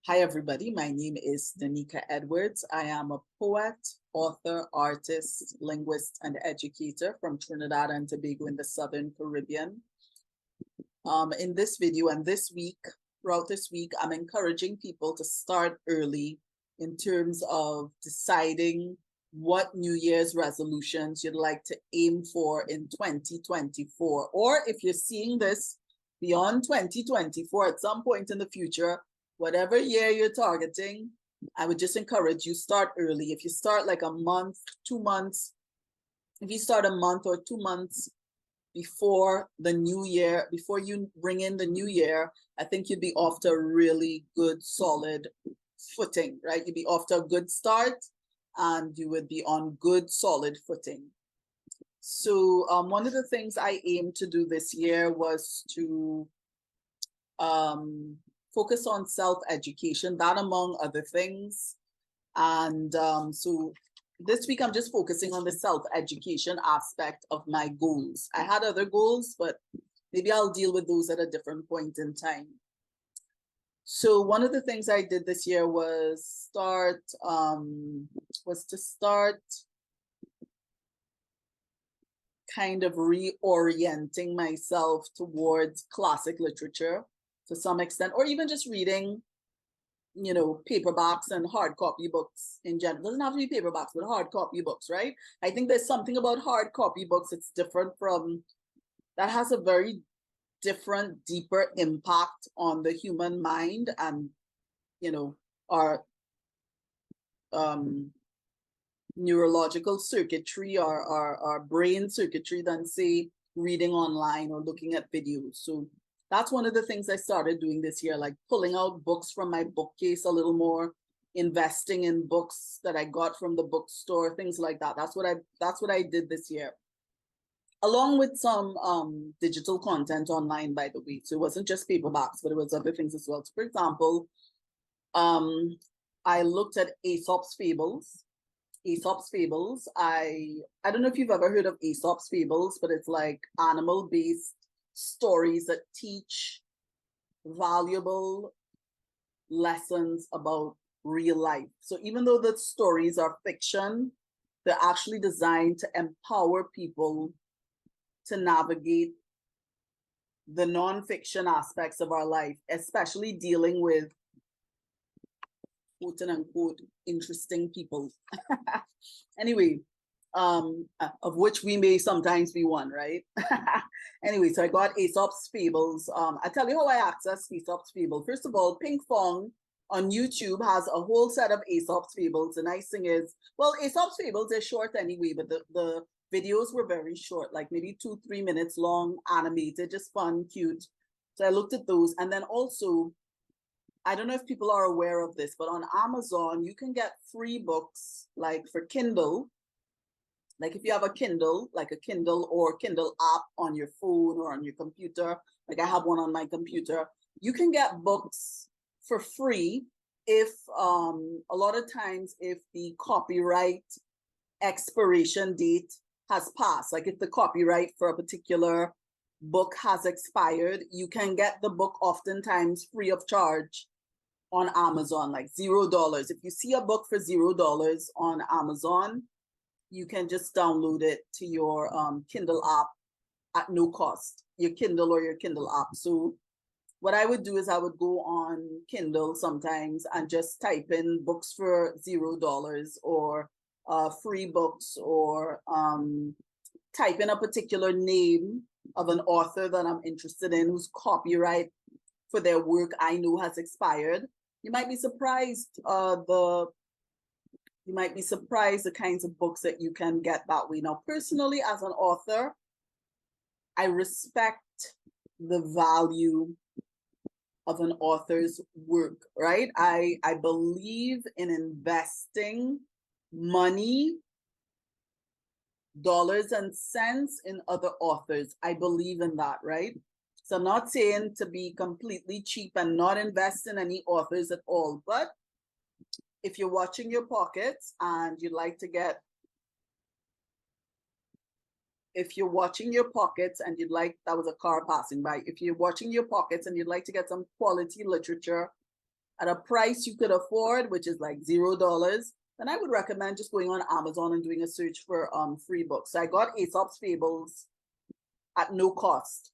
Hi, everybody. My name is Danica Edwards. I am a poet, author, artist, linguist, and educator from Trinidad and Tobago in the Southern Caribbean. In this video and this week, throughout this week, I'm encouraging people to start early in terms of deciding what New Year's resolutions you'd like to aim for in 2024. Or if you're seeing this beyond 2024 at some point in the future, whatever year you're targeting, I would just encourage you start early. If you start like a month, 2 months, if you start a month or 2 months before the new year, before you bring in the new year, I think you'd be off to a really good, solid footing, right? You'd be off to a good start and you would be on good, solid footing. So one of the things I aimed to do this year was to focus on self-education, that among other things. And so this week I'm just focusing on the self-education aspect of my goals. I had other goals, but maybe I'll deal with those at a different point in time. So one of the things I did this year was to start kind of reorienting myself towards classic literature to some extent, or even just reading, paperbacks and hard copy books in general. It doesn't have to be paperbacks, but hard copy books, right? I think there's something about hard copy books it's different from, that has a very different, deeper impact on the human mind and, our neurological circuitry, our brain circuitry than, say, reading online or looking at videos. So that's one of the things I started doing this year, like pulling out books from my bookcase a little more, investing in books that I got from the bookstore, things like that. That's what I did this year, along with some digital content online, by the way. So it wasn't just paperbacks, but it was other things as well. So for example, I looked at Aesop's Fables. Aesop's Fables. I don't know if you've ever heard of Aesop's Fables, but it's like animal-based stories that teach valuable lessons about real life. So even though the stories are fiction, they're actually designed to empower people to navigate the non-fiction aspects of our life, especially dealing with quote unquote interesting people. Anyway, of which we may sometimes be one, right? Anyway, so I got Aesop's Fables. I tell you how I access Aesop's Fable. First of all, Pink Fong on YouTube has a whole set of Aesop's Fables. The nice thing is, well, Aesop's Fables are short anyway, but the videos were very short, like maybe 2-3 minutes long, animated, just fun, cute. So I looked at those. And then also, I don't know if people are aware of this, but on Amazon, you can get free books, like for Kindle. Like if you have a Kindle, like a Kindle or Kindle app on your phone or on your computer, like I have one on my computer, you can get books for free if a lot of times if the copyright expiration date has passed, like if the copyright for a particular book has expired, you can get the book oftentimes free of charge on Amazon, like $0. If you see a book for $0 on Amazon, you can just download it to your Kindle app at no cost, your Kindle or your Kindle app. So what I would do is I would go on Kindle sometimes and just type in books for $0 or free books, or type in a particular name of an author that I'm interested in whose copyright for their work I know has expired. You might be surprised the kinds of books that you can get that way. Now, personally, as an author, I respect the value of an author's work, right? I believe in investing money, dollars and cents in other authors. I believe in that, right? So I'm not saying to be completely cheap and not invest in any authors at all, but if you're watching your pockets and you'd like to get, if you're watching your pockets and you'd like, that was a car passing by, if you're watching your pockets and you'd like to get some quality literature at a price you could afford, which is like $0, then I would recommend just going on Amazon and doing a search for free books. So I got Aesop's Fables at no cost.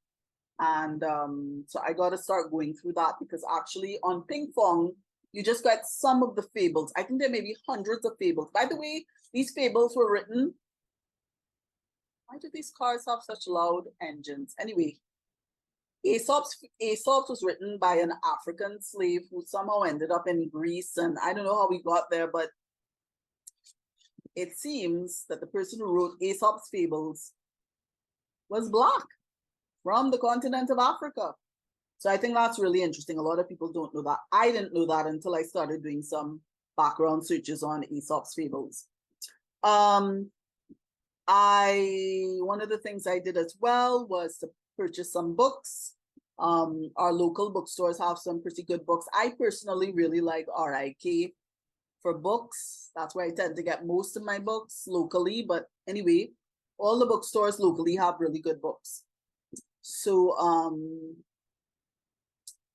And so I got to start going through that, because actually on Ping Fong, you just got some of the fables. I think there may be hundreds of fables. By the way, these fables were written. Why do these cars have such loud engines? Anyway, Aesop's was written by an African slave who somehow ended up in Greece. And I don't know how we got there, but it seems that the person who wrote Aesop's Fables was Black from the continent of Africa. So I think that's really interesting. A lot of people don't know that. I didn't know that until I started doing some background searches on Aesop's Fables. One of the things I did as well was to purchase some books. Our local bookstores have some pretty good books. I personally really like RIK for books. That's where I tend to get most of my books locally. But anyway, all the bookstores locally have really good books. So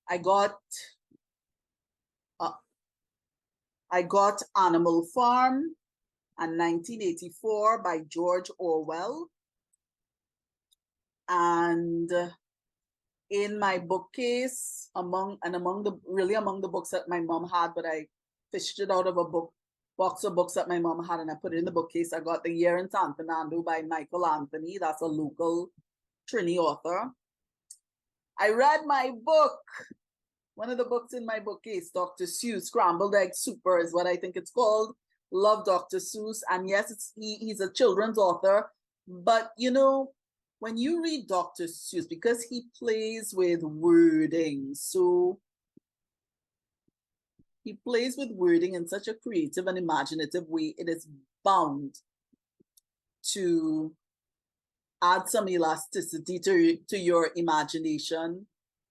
I got Animal Farm and 1984 by George Orwell. And in my bookcase, among the books that my mom had, but I fished it out of a box of books that my mom had and I put it in the bookcase. I got The Year in San Fernando by Michael Anthony. That's a local Trini author. I read my book, one of the books in my bookcase, Dr. Seuss, Scrambled Egg Super is what I think it's called. Love Dr. Seuss. And yes, he's a children's author. But, you know, when you read Dr. Seuss, because he plays with wording, so he plays with wording in such a creative and imaginative way, it is bound to add some elasticity to your imagination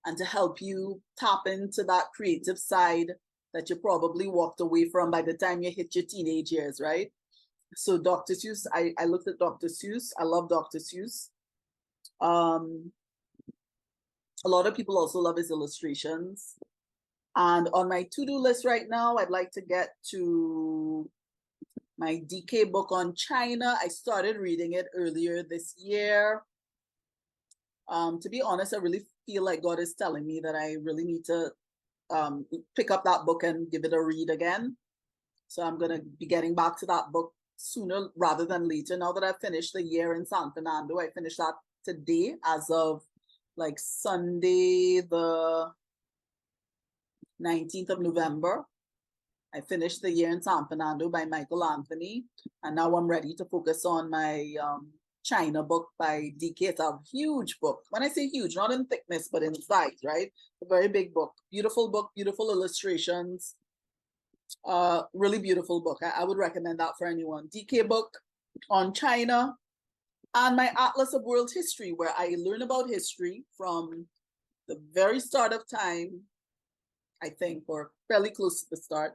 and to help you tap into that creative side that you probably walked away from by the time you hit your teenage years, right? So Dr. Seuss, I looked at Dr. Seuss. I love Dr. Seuss. A lot of people also love his illustrations. And on my to-do list right now, I'd like to get to my DK book on China. I started reading it earlier this year. To be honest, I really feel like God is telling me that I really need to pick up that book and give it a read again. So I'm going to be getting back to that book sooner rather than later. Now that I've finished The Year in San Fernando, I finished that today as of like Sunday, the 19th of November. I finished The Year in San Fernando by Michael Anthony. And now I'm ready to focus on my China book by DK. It's a huge book. When I say huge, not in thickness, but in size, right? A very big book, beautiful illustrations. Really beautiful book. I would recommend that for anyone. DK book on China, and my Atlas of World History, where I learn about history from the very start of time, I think, or fairly close to the start,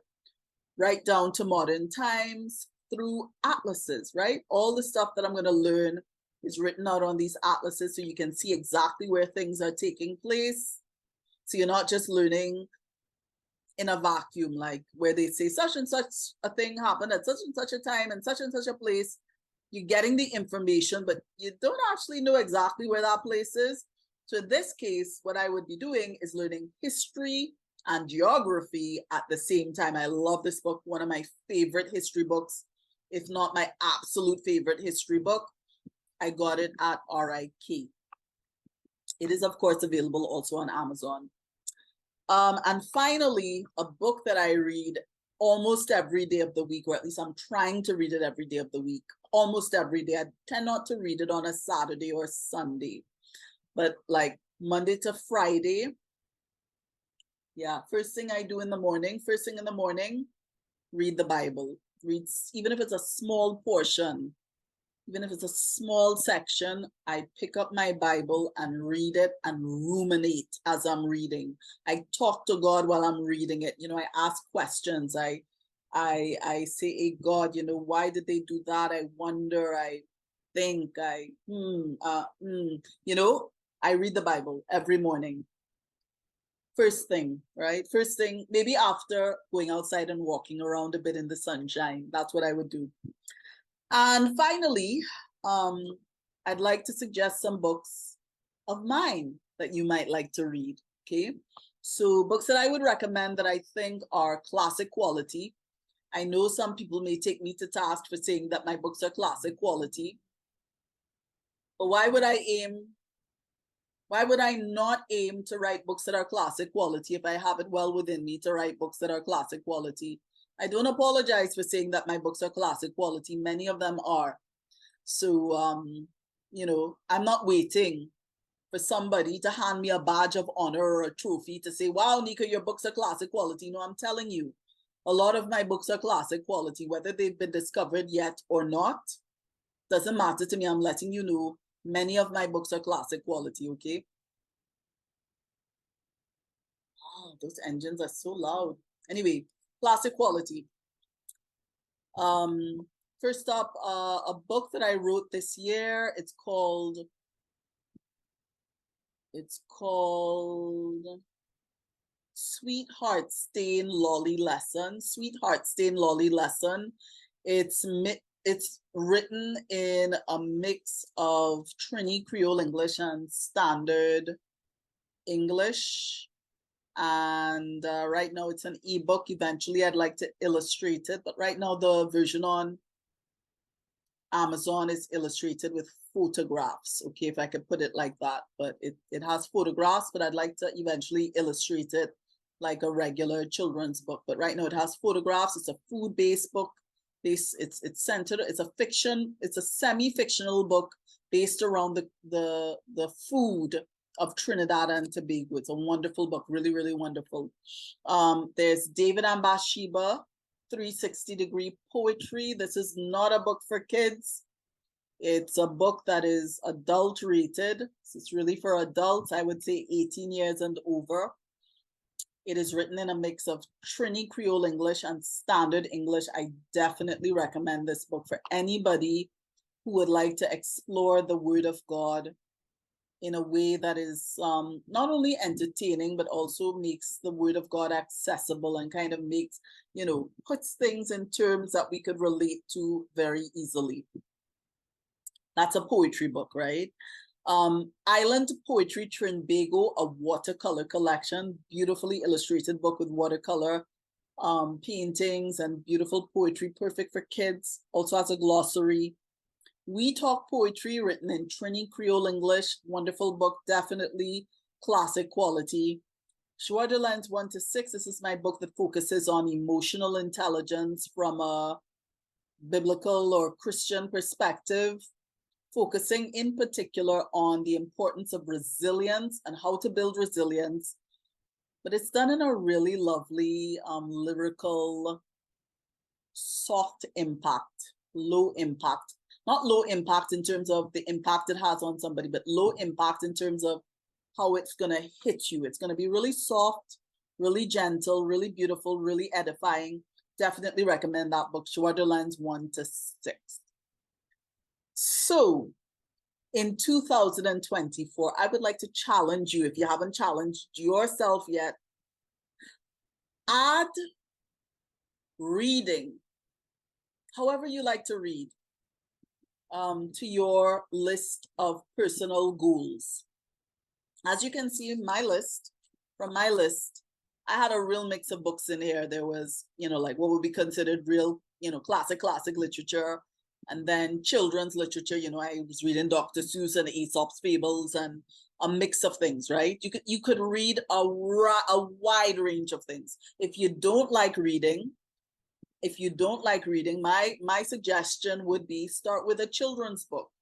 right down to modern times through atlases, right? All the stuff that I'm going to learn is written out on these atlases so you can see exactly where things are taking place. So you're not just learning in a vacuum, like where they say such and such a thing happened at such and such a time and such a place. You're getting the information, but you don't actually know exactly where that place is. So in this case, what I would be doing is learning history and geography at the same time. I love this book, one of my favorite history books, if not my absolute favorite history book. I got it at RIK. It is, of course, available also on Amazon. And finally, a book that I read almost every day of the week, or at least I'm trying to read it every day of the week, almost every day. I tend not to read it on a Saturday or Sunday, but like Monday to Friday. Yeah, first thing I do in the morning, read the Bible. Read, even if it's a small portion, even if it's a small section, I pick up my Bible and read it and ruminate as I'm reading. I talk to God while I'm reading it. You know, I ask questions. I say, hey, God, you know, why did they do that? I wonder, I think, you know, I read the Bible every morning. first thing, right? First thing, maybe after going outside and walking around a bit in the sunshine. That's what I would do. And finally, I'd like to suggest some books of mine that you might like to read, okay? So books that I would recommend that I think are classic quality. I know some people may take me to task for saying that my books are classic quality, but why would I not aim to write books that are classic quality if I have it well within me to write books that are classic quality? I don't apologize for saying that my books are classic quality. Many of them are. So, you know, I'm not waiting for somebody to hand me a badge of honor or a trophy to say, wow, Nika, your books are classic quality. No, I'm telling you, a lot of my books are classic quality, whether they've been discovered yet or not. Doesn't matter to me. I'm letting you know many of my books are classic quality, okay? Oh, those engines are so loud. Anyway, classic quality. First up, a book that I wrote this year. It's called Sweetheart Stain Lolly Lesson. Sweetheart Stain Lolly Lesson. It's written in a mix of Trini Creole English and Standard English. And right now it's an ebook. Eventually I'd like to illustrate it, but right now the version on Amazon is illustrated with photographs, okay, if I could put it like that. But it has photographs, but I'd like to eventually illustrate it like a regular children's book. But right now it has photographs. It's a food-based book. It's centered, it's a fiction, it's a semi-fictional book based around the food of Trinidad and Tobago. It's a wonderful book, really, really wonderful. There's David and Bathsheba, 360-degree poetry. This is not a book for kids. It's a book that is adult rated. It's really for adults, I would say 18 years and over. It is written in a mix of Trini Creole English and Standard English. I definitely recommend this book for anybody who would like to explore the Word of God in a way that is not only entertaining, but also makes the Word of God accessible and kind of makes, you know, puts things in terms that we could relate to very easily. That's a poetry book, right? Island Poetry Trinbago, a watercolor collection, beautifully illustrated book with watercolor paintings and beautiful poetry, perfect for kids. Also has a glossary. We Talk Poetry, written in Trini Creole English, wonderful book, definitely classic quality. Joie de Lens 1 to 6, this is my book that focuses on emotional intelligence from a biblical or Christian perspective, focusing in particular on the importance of resilience and how to build resilience. But it's done in a really lovely, lyrical, soft impact, low impact. Not low impact in terms of the impact it has on somebody, but low impact in terms of how it's going to hit you. It's going to be really soft, really gentle, really beautiful, really edifying. Definitely recommend that book, Joie de Lens 1 to 6. So in 2024, I would like to challenge you, if you haven't challenged yourself yet, add reading, however you like to read, to your list of personal goals. As you can see in my list, from my list, I had a real mix of books in here. There was, you know, like what would be considered real, you know, classic literature, and then children's literature. You know, I was reading Dr. Seuss and Aesop's Fables and a mix of things, right? You could read a wide range of things. If you don't like reading, my suggestion would be start with a children's book.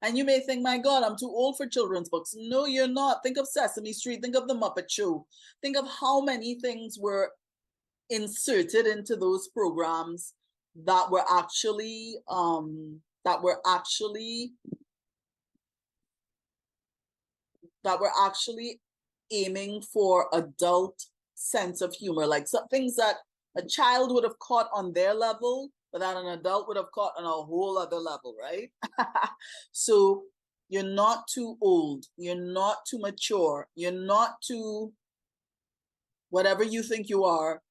And you may think, my God, I'm too old for children's books. No, you're not. Think of Sesame Street. Think of The Muppet Show. Think of how many things were inserted into those programs that were actually aiming for adult sense of humor, like some things that a child would have caught on their level, but that an adult would have caught on a whole other level, right? So you're not too old, you're not too mature, you're not too whatever you think you are,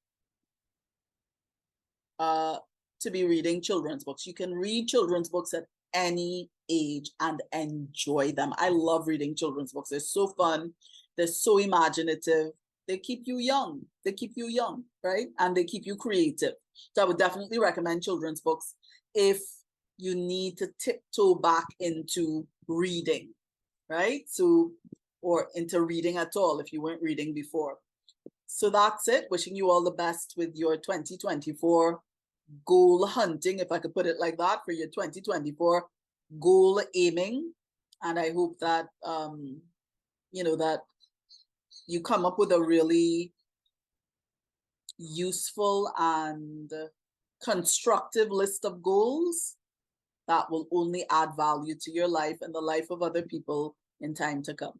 to be reading children's books. You can read children's books at any age and enjoy them. I love reading children's books. They're so fun. They're so imaginative. They keep you young. They keep you young, right? And they keep you creative. So I would definitely recommend children's books if you need to tiptoe back into reading, right? So, or into reading at all if you weren't reading before. So that's it. Wishing you all the best with your 2024 goal hunting, if I could put it like that, for your 2024 goal aiming. And I hope that, that you come up with a really useful and constructive list of goals that will only add value to your life and the life of other people in time to come.